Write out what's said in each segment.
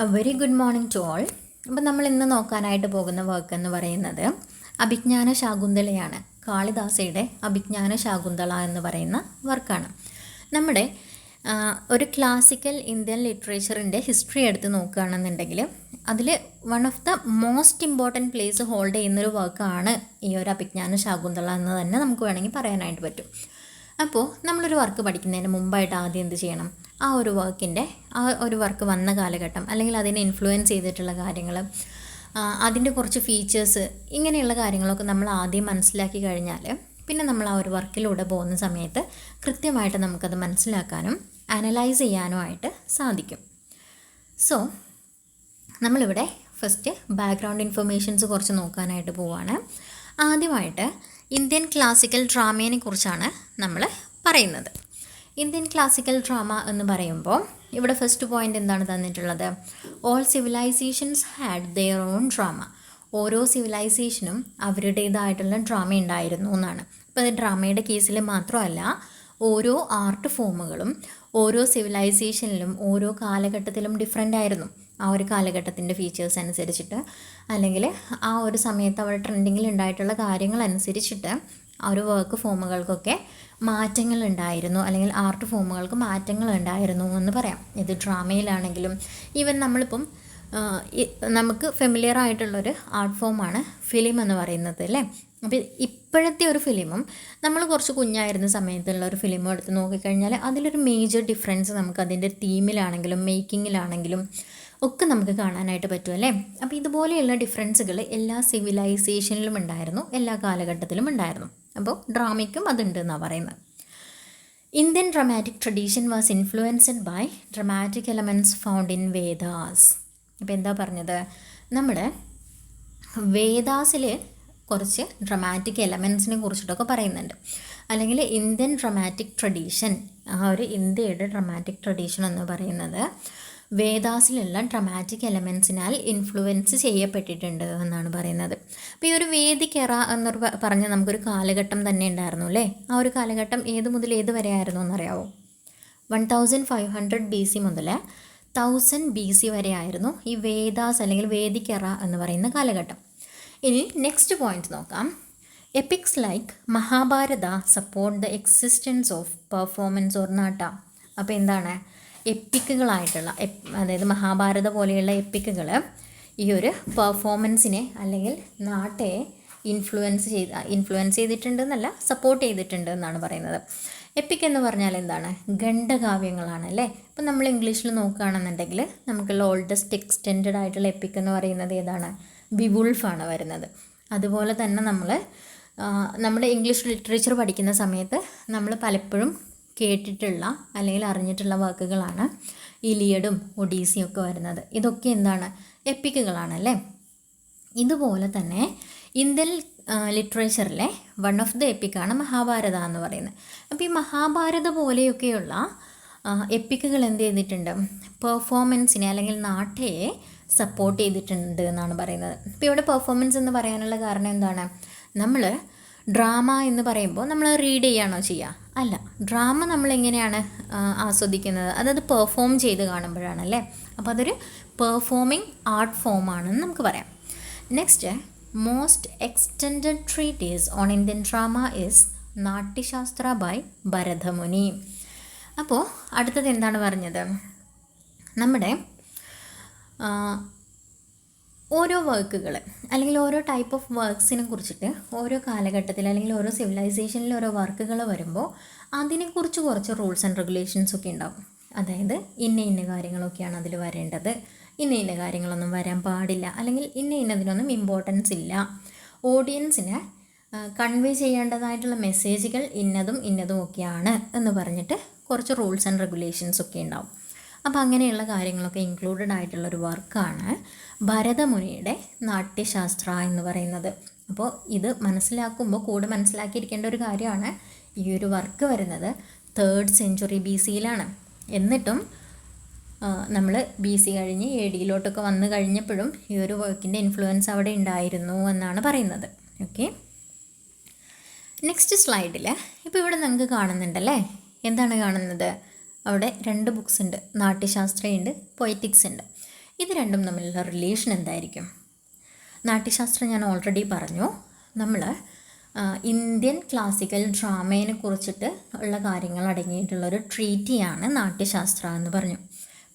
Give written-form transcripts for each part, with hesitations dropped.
A very good morning to all. അപ്പം നമ്മൾ ഇന്ന് നോക്കാനായിട്ട് പോകുന്ന വർക്ക് എന്ന് പറയുന്നത് അഭിജ്ഞാന ശാകുന്തളയാണ്. കാളിദാസയുടെ അഭിജ്ഞാന ശാകുന്തള എന്ന് പറയുന്ന വർക്കാണ്. നമ്മുടെ ഒരു ക്ലാസിക്കൽ ഇന്ത്യൻ ലിറ്ററേച്ചറിൻ്റെ ഹിസ്റ്ററി എടുത്ത് നോക്കുകയാണെന്നുണ്ടെങ്കിൽ അതിൽ one of the most important place hold ചെയ്യുന്നൊരു വർക്കാണ് ഈ ഒരു അഭിജ്ഞാന ശാകുന്തള എന്ന് തന്നെ നമുക്ക് വേണമെങ്കിൽ പറയാനായിട്ട് പറ്റും. അപ്പോൾ നമ്മളൊരു വർക്ക് പഠിക്കുന്നതിന് മുമ്പായിട്ട് ആദ്യം എന്ത് ചെയ്യണം? ആ ഒരു വർക്ക് വന്ന കാലഘട്ടം അല്ലെങ്കിൽ അതിനെ ഇൻഫ്ലുവൻസ് ചെയ്തിട്ടുള്ള കാര്യങ്ങൾ, അതിൻ്റെ കുറച്ച് ഫീച്ചേഴ്സ്, ഇങ്ങനെയുള്ള കാര്യങ്ങളൊക്കെ നമ്മൾ ആദ്യം മനസ്സിലാക്കി കഴിഞ്ഞാൽ പിന്നെ നമ്മൾ ആ ഒരു വർക്കിലൂടെ പോകുന്ന സമയത്ത് കൃത്യമായിട്ട് നമുക്കത് മനസ്സിലാക്കാനും അനലൈസ് ചെയ്യാനുമായിട്ട് സാധിക്കും. സോ നമ്മളിവിടെ ഫസ്റ്റ് ബാക്ക്ഗ്രൗണ്ട് ഇൻഫർമേഷൻസ് കുറച്ച് നോക്കാനായിട്ട് പോവുകയാണ്. ആദ്യമായിട്ട് ഇന്ത്യൻ ക്ലാസിക്കൽ ഡ്രാമയെ കുറിച്ചാണ് നമ്മൾ പറയുന്നത്. ഇന്ത്യൻ ക്ലാസിക്കൽ ഡ്രാമ എന്ന് പറയുമ്പോൾ ഇവിടെ ഫസ്റ്റ് പോയിൻ്റ് എന്താണ് തന്നിട്ടുള്ളത്? All civilisations had their own drama. ഓരോ സിവിലൈസേഷനും അവരുടേതായിട്ടുള്ള ഡ്രാമ ഉണ്ടായിരുന്നു എന്നാണ്. അപ്പോൾ അത് ഡ്രാമയുടെ കേസിൽ മാത്രമല്ല, ഓരോ ആർട്ട് ഫോമുകളും ഓരോ സിവിലൈസേഷനിലും ഓരോ കാലഘട്ടത്തിലും ഡിഫറെൻ്റ് ആയിരുന്നു. ആ ഒരു കാലഘട്ടത്തിൻ്റെ ഫീച്ചേഴ്സ് അനുസരിച്ചിട്ട് അല്ലെങ്കിൽ ആ ഒരു സമയത്ത് അവിടെ ട്രെൻഡിങ്ങിൽ ഉണ്ടായിട്ടുള്ള കാര്യങ്ങൾ അനുസരിച്ചിട്ട് ആ ഒരു വർക്ക് ഫോമുകൾക്കൊക്കെ മാറ്റങ്ങൾ ഉണ്ടായിരുന്നു, അല്ലെങ്കിൽ ആർട്ട് ഫോമുകൾക്ക് മാറ്റങ്ങൾ ഉണ്ടായിരുന്നു എന്ന് പറയാം. ഇത് ഡ്രാമയിലാണെങ്കിലും ഈവൻ നമ്മളിപ്പം നമുക്ക് ഫെമിലിയർ ആയിട്ടുള്ളൊരു ആർട്ട് ഫോമാണ് ഫിലിം എന്ന് പറയുന്നത് അല്ലേ. അപ്പോൾ ഇപ്പോഴത്തെ ഒരു ഫിലിമും നമ്മൾ കുറച്ച് കുഞ്ഞായിരുന്ന സമയത്തുള്ള ഒരു ഫിലിമും എടുത്ത് നോക്കിക്കഴിഞ്ഞാൽ അതിലൊരു മേജർ ഡിഫറൻസ് നമുക്ക് അതിൻ്റെ തീമിലാണെങ്കിലും മേക്കിങ്ങിലാണെങ്കിലും ഒക്കെ നമുക്ക് കാണാനായിട്ട് പറ്റും അല്ലേ. അപ്പോൾ ഇതുപോലെയുള്ള ഡിഫറൻസുകൾ എല്ലാ സിവിലൈസേഷനിലും ഉണ്ടായിരുന്നു, എല്ലാ കാലഘട്ടത്തിലും ഉണ്ടായിരുന്നു. അപ്പോൾ ഡ്രാമയ്ക്കും അതുണ്ട് എന്നാണ് പറയുന്നത്. Indian dramatic tradition was influenced by dramatic elements found in Vedas. അപ്പോൾ എന്താ പറഞ്ഞത്? നമ്മുടെ വേദാസിൽ കുറച്ച് ഡ്രാമാറ്റിക് എലമെൻസിനെ കുറിച്ചിട്ടൊക്കെ പറയുന്നുണ്ട്. അല്ലെങ്കിൽ ഇന്ത്യൻ ഡ്രാമാറ്റിക് ട്രഡീഷൻ, ആ ഒരു ഇന്ത്യയുടെ ഡ്രാമാറ്റിക് ട്രഡീഷൻ എന്ന് പറയുന്നത് വേദാസിലുള്ള ഡ്രാമാറ്റിക് എലമെൻസിനാൽ ഇൻഫ്ലുവൻസ് ചെയ്യപ്പെട്ടിട്ടുണ്ട് എന്നാണ് പറയുന്നത്. അപ്പോൾ ഈ ഒരു വേദിക് എറ എന്നൊരു പറഞ്ഞ നമുക്കൊരു കാലഘട്ടം തന്നെ ഉണ്ടായിരുന്നു അല്ലേ. ആ ഒരു കാലഘട്ടം ഏത് മുതൽ ഏത് വരെ ആയിരുന്നു എന്നറിയാവോ? 1500 BC മുതൽ 1000 BC വരെ ആയിരുന്നു ഈ വേദാസ് അല്ലെങ്കിൽ വേദിക് എറ എന്ന് പറയുന്ന കാലഘട്ടം. ഇനി നെക്സ്റ്റ് പോയിന്റ് നോക്കാം. Epics like Mahabharata support the existence of performance or നാട്ട. അപ്പോൾ എന്താണ് എപ്പിക്കുകളായിട്ടുള്ള, അതായത് മഹാഭാരത പോലെയുള്ള എപ്പിക്കുകൾ ഈ ഒരു പെർഫോമൻസിനെ അല്ലെങ്കിൽ നാട്ടയെ ഇൻഫ്ലുവൻസ് ചെയ്തിട്ടുണ്ടെന്നല്ല, സപ്പോർട്ട് ചെയ്തിട്ടുണ്ട് എന്നാണ് പറയുന്നത്. എപ്പിക് എന്ന് പറഞ്ഞാൽ എന്താണ്? ഖണ്ഡകാവ്യങ്ങളാണ് അല്ലേ. ഇപ്പം നമ്മൾ ഇംഗ്ലീഷിൽ നോക്കുകയാണെന്നുണ്ടെങ്കിൽ നമുക്കുള്ള ഓൾഡസ്റ്റ് എക്സ്റ്റെൻഡഡ് ആയിട്ടുള്ള എപ്പിക് എന്ന് പറയുന്നത് ഏതാണ്? ബിവുൾഫാണ് വരുന്നത്. അതുപോലെ തന്നെ നമ്മുടെ ഇംഗ്ലീഷ് ലിറ്ററേച്ചർ പഠിക്കുന്ന സമയത്ത് നമ്മൾ പലപ്പോഴും കേട്ടിട്ടുള്ള അല്ലെങ്കിൽ അറിഞ്ഞിട്ടുള്ള വാക്കുകളാണ് ഇലിയഡും ഒഡീസിയും ഒക്കെ വരുന്നത്. ഇതൊക്കെ എന്താണ്? എപ്പിക്കുകളാണ് അല്ലേ. ഇതുപോലെ തന്നെ ഇന്ത്യൻ ലിറ്ററേച്ചറിലെ വൺ ഓഫ് ദ എപ്പിക്കാണ് മഹാഭാരത എന്ന് പറയുന്നത്. അപ്പോൾ ഈ മഹാഭാരത പോലെയൊക്കെയുള്ള എപ്പിക്കുകൾ എന്ത് ചെയ്തിട്ടുണ്ട്? പെർഫോമൻസിനെ അല്ലെങ്കിൽ നാട്ടയെ സപ്പോർട്ട് ചെയ്തിട്ടുണ്ട് എന്നാണ് പറയുന്നത്. ഇപ്പോൾ ഇവിടെ പെർഫോമൻസ് എന്ന് പറയാനുള്ള കാരണം എന്താണ്? നമ്മൾ ഡ്രാമ എന്ന് പറയുമ്പോൾ നമ്മൾ റീഡ് ചെയ്യുകയാണോ ചെയ്യുക? അല്ല, ഡ്രാമ നമ്മളെങ്ങനെയാണ് ആസ്വദിക്കുന്നത്? അതായത് പെർഫോം ചെയ്ത് കാണുമ്പോഴാണ് അല്ലേ. അപ്പോൾ അതൊരു പെർഫോമിംഗ് ആർട്ട് ഫോമാണെന്ന് നമുക്ക് പറയാം. Next, most extended treatise on Indian drama is Natyashastra by Bharatamuni. അപ്പോൾ അടുത്തത് എന്താണ് പറഞ്ഞത്? നമ്മുടെ ഓരോ വർക്കുകൾ അല്ലെങ്കിൽ ഓരോ ടൈപ്പ് ഓഫ് വർക്ക്സിനെ കുറിച്ചിട്ട് ഓരോ കാലഘട്ടത്തിൽ അല്ലെങ്കിൽ ഓരോ സിവിലൈസേഷനിൽ ഓരോ വർക്കുകൾ വരുമ്പോൾ അതിനെക്കുറിച്ച് കുറച്ച് റൂൾസ് ആൻഡ് റെഗുലേഷൻസ് ഒക്കെ ഉണ്ടാവും. അതായത് ഇന്ന കാര്യങ്ങളൊക്കെയാണ് അതിൽ വരേണ്ടത്, ഇന്ന കാര്യങ്ങളൊന്നും വരാൻ പാടില്ല, അല്ലെങ്കിൽ ഇന്നതിനൊന്നും ഇമ്പോർട്ടൻസ് ഇല്ല, ഓഡിയൻസിന് കൺവേ ചെയ്യേണ്ടതായിട്ടുള്ള മെസ്സേജുകൾ ഇന്നതും ഒക്കെയാണ് എന്ന് പറഞ്ഞിട്ട് കുറച്ച് റൂൾസ് ആൻഡ് റെഗുലേഷൻസ് ഒക്കെ ഉണ്ടാവും. അപ്പോൾ അങ്ങനെയുള്ള കാര്യങ്ങളൊക്കെ ഇൻക്ലൂഡഡ് ആയിട്ടുള്ളൊരു വർക്കാണ് ഭരതമുനിയുടെ നാട്യശാസ്ത്ര എന്ന് പറയുന്നത്. അപ്പോൾ ഇത് മനസ്സിലാക്കുമ്പോൾ കൂടെ മനസ്സിലാക്കിയിരിക്കേണ്ട ഒരു കാര്യമാണ്, ഈ ഒരു വർക്ക് വരുന്നത് 3rd century BC-യിലാണ്. എന്നിട്ടും നമ്മൾ BC കഴിഞ്ഞ് AD വന്നു കഴിഞ്ഞപ്പോഴും ഈ ഒരു വർക്കിൻ്റെ ഇൻഫ്ലുവൻസ് അവിടെ ഉണ്ടായിരുന്നു എന്നാണ് പറയുന്നത്. ഓക്കെ, നെക്സ്റ്റ് സ്ലൈഡിൽ ഇപ്പോൾ ഇവിടെ നിങ്ങൾക്ക് കാണുന്നുണ്ടല്ലേ, എന്താണ് കാണുന്നത്? അവിടെ 2 ബുക്സ് ഉണ്ട്, നാട്യശാസ്ത്രയുണ്ട്, പൊയറ്റിക്സ് ഉണ്ട്. ഇത് രണ്ടും തമ്മിലുള്ള റിലേഷൻ എന്തായിരിക്കും? നാട്യശാസ്ത്രം ഞാൻ ഓൾറെഡി പറഞ്ഞു. നമ്മൾ ഇന്ത്യൻ ക്ലാസിക്കൽ ഡ്രാമയെ കുറിച്ചിട്ട് ഉള്ള കാര്യങ്ങൾ അടങ്ങിയിട്ടുള്ളൊരു ട്രീറ്റിയാണ് നാട്യശാസ്ത്രം എന്ന് പറഞ്ഞു.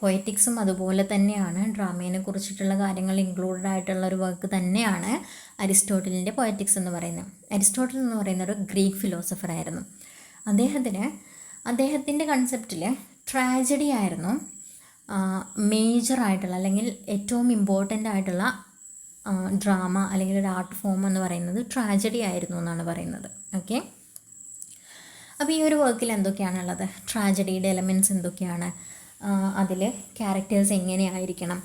പൊയറ്റിക്സും അതുപോലെ തന്നെയാണ്. ഡ്രാമയെ കുറിച്ചിട്ടുള്ള കാര്യങ്ങൾ ഇൻക്ലൂഡഡ് ആയിട്ടുള്ള ഒരു വർക്ക് തന്നെയാണ് അരിസ്റ്റോട്ടലിൻ്റെ പൊയറ്റിക്സ് എന്ന് പറയുന്നത്. അരിസ്റ്റോട്ടൽ എന്ന് പറയുന്ന ഒരു ഗ്രീക്ക് ഫിലോസഫർ ആയിരുന്നു. അദ്ദേഹത്തിൻ്റെ കൺസെപ്റ്റിൽ ട്രാജഡി ആയിരുന്നു മേജറായിട്ടുള്ള അല്ലെങ്കിൽ ഏറ്റവും ഇമ്പോർട്ടൻ്റ് ആയിട്ടുള്ള ഡ്രാമ അല്ലെങ്കിൽ ഒരു ആർട്ട് ഫോം എന്ന് പറയുന്നത് ട്രാജഡി ആയിരുന്നു എന്നാണ് പറയുന്നത്. ഓക്കെ, അപ്പോൾ ഈ ഒരു വർക്കിൽ എന്തൊക്കെയാണുള്ളത്? ട്രാജഡിയുടെ എലമെൻറ്റ്സ് എന്തൊക്കെയാണ്? അതിൽ ക്യാരക്ടേഴ്സ് എങ്ങനെയായിരിക്കണം?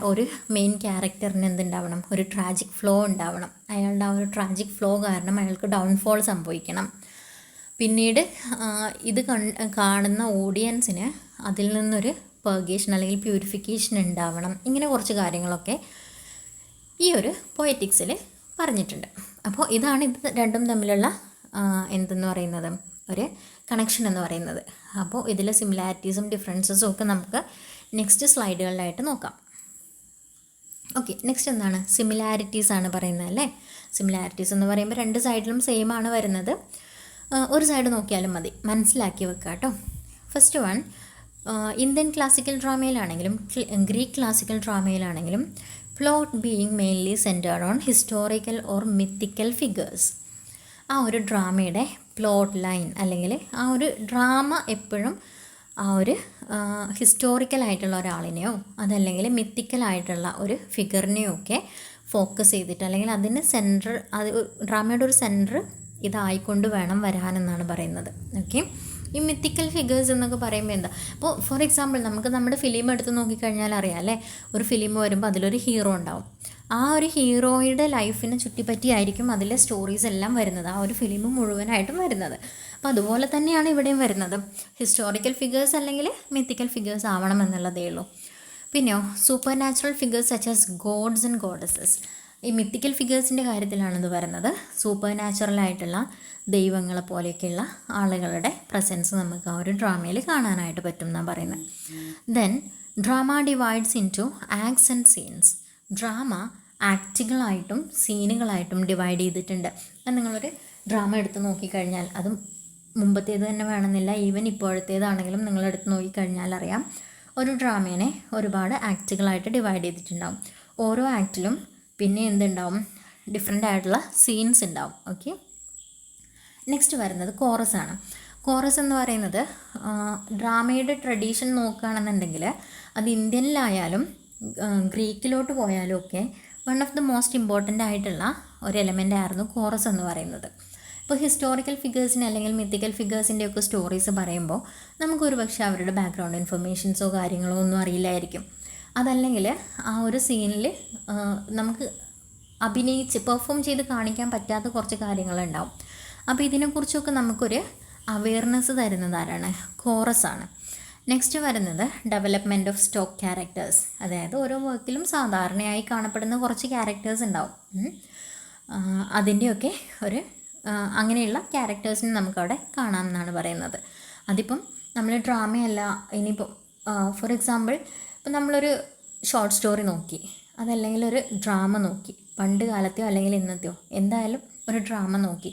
ഒരു മെയിൻ ക്യാരക്ടറിന് എന്തുണ്ടാവണം? ഒരു ട്രാജിക് ഫ്ലോ ഉണ്ടാവണം. അയാളുടെ ആ ഒരു ട്രാജിക് ഫ്ലോ കാരണം അയാൾക്ക് ഡൗൺഫോൾ സംഭവിക്കണം. പിന്നീട് ഇത് കാണുന്ന ഓഡിയൻസിന് അതിൽ നിന്നൊരു പെർഗേഷൻ അല്ലെങ്കിൽ പ്യൂരിഫിക്കേഷൻ ഉണ്ടാവണം. ഇങ്ങനെ കുറച്ച് കാര്യങ്ങളൊക്കെ ഈ ഒരു പൊയറ്റിക്സിൽ പറഞ്ഞിട്ടുണ്ട്. അപ്പോൾ ഇതാണ് ഇത് രണ്ടും തമ്മിലുള്ള എന്തെന്ന് പറയുന്നത്, ഒരു കണക്ഷൻ എന്ന് പറയുന്നത്. അപ്പോൾ ഇതിൽ സിമിലാരിറ്റീസും ഡിഫറൻസസും ഒക്കെ നമുക്ക് നെക്സ്റ്റ് സ്ലൈഡുകളിലായിട്ട് നോക്കാം. ഓക്കെ, നെക്സ്റ്റ് എന്താണ്? സിമിലാരിറ്റീസ് ആണ് പറയുന്നത് അല്ലേ. സിമിലാരിറ്റീസ് എന്ന് പറയുമ്പോൾ രണ്ട് സൈഡിലും സെയിം ആണ് വരുന്നത്. ഒരു സൈഡ് നോക്കിയാലും മതി, മനസ്സിലാക്കി വെക്കുക കേട്ടോ. ഫസ്റ്റ് വൺ, ഇന്ത്യൻ ക്ലാസിക്കൽ ഡ്രാമയിലാണെങ്കിലും ഗ്രീക്ക് ക്ലാസിക്കൽ ഡ്രാമയിലാണെങ്കിലും plot being mainly centred on historical or mythical figures. ആ ഒരു ഡ്രാമയുടെ പ്ലോട്ട് ലൈൻ അല്ലെങ്കിൽ ആ ഒരു ഡ്രാമ എപ്പോഴും ആ ഒരു ഹിസ്റ്റോറിക്കലായിട്ടുള്ള ഒരാളിനെയോ അതല്ലെങ്കിൽ മിത്തിക്കലായിട്ടുള്ള ഒരു ഫിഗറിനെയോ ഒക്കെ ഫോക്കസ് ചെയ്തിട്ട് അല്ലെങ്കിൽ അതിന് സെൻറ്റർ, അത് ഡ്രാമയുടെ ഒരു സെൻറ്റർ ഇതായിക്കൊണ്ട് വേണം വരാനെന്നാണ് പറയുന്നത്. ഓക്കെ, ഈ മിത്തിക്കൽ ഫിഗേഴ്സ് എന്നൊക്കെ പറയുമ്പോൾ എന്താ? ഇപ്പോൾ ഫോർ എക്സാമ്പിൾ നമുക്ക് നമ്മുടെ ഫിലിം എടുത്ത് നോക്കിക്കഴിഞ്ഞാൽ അറിയാം അല്ലേ, ഒരു ഫിലിം വരുമ്പോൾ അതിലൊരു ഹീറോ ഉണ്ടാവും. ആ ഒരു ഹീറോയുടെ ലൈഫിനെ ചുറ്റിപ്പറ്റിയായിരിക്കും അതിലെ സ്റ്റോറീസ് എല്ലാം വരുന്നത്, ആ ഒരു ഫിലിം മുഴുവനായിട്ടും വരുന്നത്. അപ്പോൾ അതുപോലെ തന്നെയാണ് ഇവിടെയും വരുന്നത്. ഹിസ്റ്റോറിക്കൽ ഫിഗേഴ്സ് അല്ലെങ്കിൽ മിത്തിക്കൽ ഫിഗേഴ്സ് ആവണം എന്നുള്ളതേ ഉള്ളൂ. പിന്നെയോ supernatural figures such as gods and goddesses. ഈ മിത്തിക്കൽ ഫിഗേഴ്സിൻ്റെ കാര്യത്തിലാണിത് വരുന്നത്. സൂപ്പർ നാച്ചുറലായിട്ടുള്ള ദൈവങ്ങളെ പോലെയൊക്കെയുള്ള ആളുകളുടെ പ്രസൻസ് നമുക്ക് ആ ഒരു ഡ്രാമയിൽ കാണാനായിട്ട് പറ്റും എന്നാണ് പറയുന്നത്. Then drama divides into acts and scenes. Drama ആക്റ്റുകളായിട്ടും സീനുകളായിട്ടും ഡിവൈഡ് ചെയ്തിട്ടുണ്ട്. അത് നിങ്ങളൊരു ഡ്രാമ എടുത്ത് നോക്കിക്കഴിഞ്ഞാൽ, അതും മുമ്പത്തേത് തന്നെ വേണമെന്നില്ല, ഈവൻ ഇപ്പോഴത്തേതാണെങ്കിലും നിങ്ങളെടുത്ത് നോക്കിക്കഴിഞ്ഞാൽ അറിയാം, ഒരു ഡ്രാമേനെ ഒരുപാട് ആക്റ്റുകളായിട്ട് ഡിവൈഡ് ചെയ്തിട്ടുണ്ടാവും. ഓരോ ആക്റ്റിലും പിന്നെ എന്തുണ്ടാവും? ഡിഫറെൻ്റ് ആയിട്ടുള്ള സീൻസ് ഉണ്ടാവും. ഓക്കെ, നെക്സ്റ്റ് വരുന്നത് കോറസ് ആണ്. കോറസ് എന്ന് പറയുന്നത് ഡ്രാമയുടെ ട്രഡീഷൻ നോക്കുകയാണെന്നുണ്ടെങ്കിൽ അത് ഇന്ത്യനിലായാലും ഗ്രീക്കിലോട്ട് പോയാലും ഒക്കെ one of the most important ആയിട്ടുള്ള ഒരു എലമെൻ്റ് ആയിരുന്നു കോറസ് എന്ന് പറയുന്നത്. ഇപ്പോൾ ഹിസ്റ്റോറിക്കൽ ഫിഗേഴ്സിനെ അല്ലെങ്കിൽ മിത്തിക്കൽ ഫിഗേഴ്സിൻ്റെ ഒക്കെ സ്റ്റോറീസ് പറയുമ്പോൾ നമുക്കൊരു പക്ഷേ അവരുടെ ബാക്ക്ഗ്രൗണ്ട് ഇൻഫർമേഷൻസോ കാര്യങ്ങളോ ഒന്നും അറിയില്ലായിരിക്കും. അതല്ലെങ്കിൽ ആ ഒരു സീനിൽ നമുക്ക് അഭിനയിച്ച് പെർഫോം ചെയ്ത് കാണിക്കാൻ പറ്റാത്ത കുറച്ച് കാര്യങ്ങളുണ്ടാവും. അപ്പോൾ ഇതിനെക്കുറിച്ചൊക്കെ നമുക്കൊരു അവെയർനെസ് തരുന്നത് ആരാണ്? കോറസ് ആണ്. നെക്സ്റ്റ് വരുന്നത് ഡെവലപ്മെൻറ്റ് ഓഫ് സ്റ്റോക്ക് ക്യാരക്ടേഴ്സ്. അതായത് ഓരോ വർക്കിലും സാധാരണയായി കാണപ്പെടുന്ന കുറച്ച് ക്യാരക്ടേഴ്സ് ഉണ്ടാവും. അതിൻ്റെയൊക്കെ ഒരു അങ്ങനെയുള്ള ക്യാരക്ടേഴ്സിനെ നമുക്കവിടെ കാണാമെന്നാണ് പറയുന്നത്. അതിപ്പം നമ്മൾ ഡ്രാമയല്ല, ഇനിയിപ്പോൾ ഫോർ എക്സാമ്പിൾ ഇപ്പം നമ്മളൊരു ഷോർട്ട് സ്റ്റോറി നോക്കി, അതല്ലെങ്കിൽ ഒരു ഡ്രാമ നോക്കി, പണ്ട് കാലത്തെയോ അല്ലെങ്കിൽ ഇന്നത്തെയോ എന്തായാലും ഒരു ഡ്രാമ നോക്കി,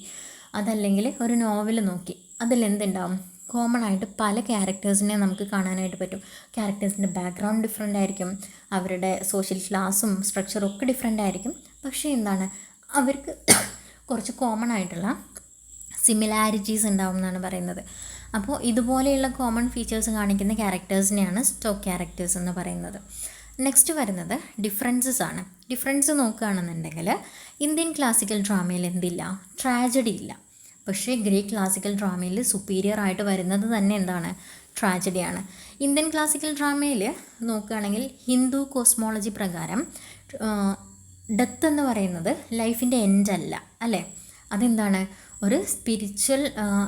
അതല്ലെങ്കിൽ ഒരു നോവൽ നോക്കി, അതിലെന്തുണ്ടാവും? കോമൺ ആയിട്ട് പല ക്യാരക്ടേഴ്സിനെ നമുക്ക് കാണാനായിട്ട് പറ്റും. ക്യാരക്ടേഴ്സിൻ്റെ ബാക്ക്ഗ്രൗണ്ട് ഡിഫറെൻ്റ് ആയിരിക്കും, അവരുടെ സോഷ്യൽ ക്ലാസ്സും സ്ട്രക്ചറും ഒക്കെ ഡിഫറെൻ്റ് ആയിരിക്കും. പക്ഷേ എന്താണ്, അവർക്ക് കുറച്ച് കോമൺ ആയിട്ടുള്ള സിമിലാരിറ്റീസ് ഉണ്ടാവും എന്നാണ് പറയുന്നത്. അപ്പോൾ ഇതുപോലെയുള്ള കോമൺ ഫീച്ചേഴ്സ് കാണിക്കുന്ന ക്യാരക്ടേഴ്സിനെയാണ് സ്റ്റോക്ക് ക്യാരക്ടേഴ്സ് എന്ന് പറയുന്നത്. നെക്സ്റ്റ് വരുന്നത് ഡിഫറൻസസ് ആണ്. ഡിഫറൻസ് നോക്കുകയാണെന്നുണ്ടെങ്കിൽ ഇന്ത്യൻ ക്ലാസിക്കൽ ഡ്രാമയിൽ എന്തില്ല? ട്രാജഡി ഇല്ല. പക്ഷേ ഗ്രീക്ക് ക്ലാസിക്കൽ ഡ്രാമയിൽ സുപ്പീരിയർ ആയിട്ട് വരുന്നത് തന്നെ എന്താണ്? ട്രാജഡിയാണ്. ഇന്ത്യൻ ക്ലാസിക്കൽ ഡ്രാമയിൽ നോക്കുകയാണെങ്കിൽ ഹിന്ദു കോസ്മോളജി പ്രകാരം ഡെത്ത് എന്ന് പറയുന്നത് ലൈഫിൻ്റെ എൻഡ് അല്ല, അല്ലേ? അതെന്താണ്? ഒരു സ്പിരിച്വൽ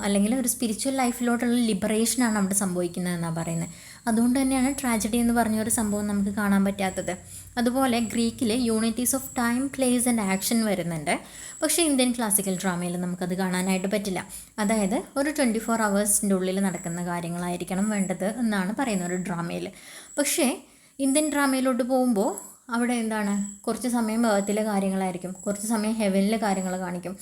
അല്ലെങ്കിൽ ഒരു സ്പിരിച്വൽ ലൈഫിലോട്ടുള്ള ലിബറേഷനാണ് അവിടെ സംഭവിക്കുന്നതെന്നാണ് പറയുന്നത്. അതുകൊണ്ട് തന്നെയാണ് ട്രാജഡി എന്ന് പറഞ്ഞൊരു സംഭവം നമുക്ക് കാണാൻ പറ്റാത്തത്. അതുപോലെ ഗ്രീക്കിൽ unities of time, place and action വരുന്നുണ്ട്. പക്ഷേ ഇന്ത്യൻ ക്ലാസിക്കൽ ഡ്രാമയിൽ നമുക്കത് കാണാനായിട്ട് പറ്റില്ല. അതായത് ഒരു 24 hours ഉള്ളിൽ നടക്കുന്ന കാര്യങ്ങളായിരിക്കണം വേണ്ടത് എന്നാണ് പറയുന്നത് ഒരു ഡ്രാമയിൽ. പക്ഷേ ഇന്ത്യൻ ഡ്രാമയിലോട്ട് പോകുമ്പോൾ അവിടെ എന്താണ് കുറച്ച് സമയം എർത്തിലെ കാര്യങ്ങളായിരിക്കും, കുറച്ച് സമയം ഹെവനിലെ കാര്യങ്ങൾ കാണിക്കും.